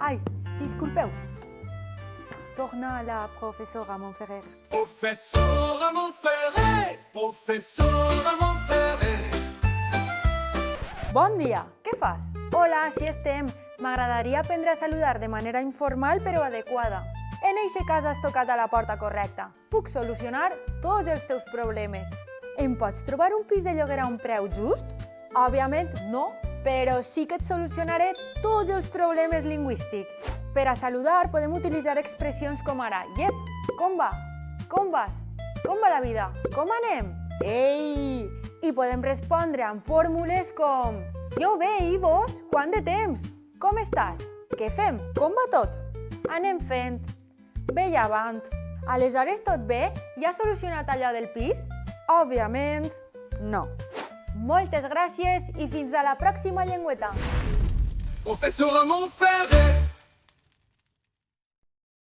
Ai, disculpeu. Torna la professora Montferrer. Professora Montferrer, professora Montferrer. Bon dia, què fas? Hola, sí estem. M'agradaria aprendre a saludar de manera informal però adequada. En eixe cas has tocat a la porta correcta. Puc solucionar tots els teus problemes. Em pots trobar un pis de lloguer a un preu just? Òbviament no, però sí que et solucionaré tots els problemes lingüístics. Per a saludar podem utilitzar expressions com ara «Iep, com va? Com vas? Com va la vida? Com anem? Ei!» I podem respondre amb fórmules com «Jo bé, i vos? Quant de temps? Com estàs? Què fem? Com va tot? Anem fent. Bé llevant. Aleshores tot bé? Ja has solucionat allò del pis? Òbviament, no. Moltes gràcies i fins a la pròxima llengüeta. Professora Montferrer.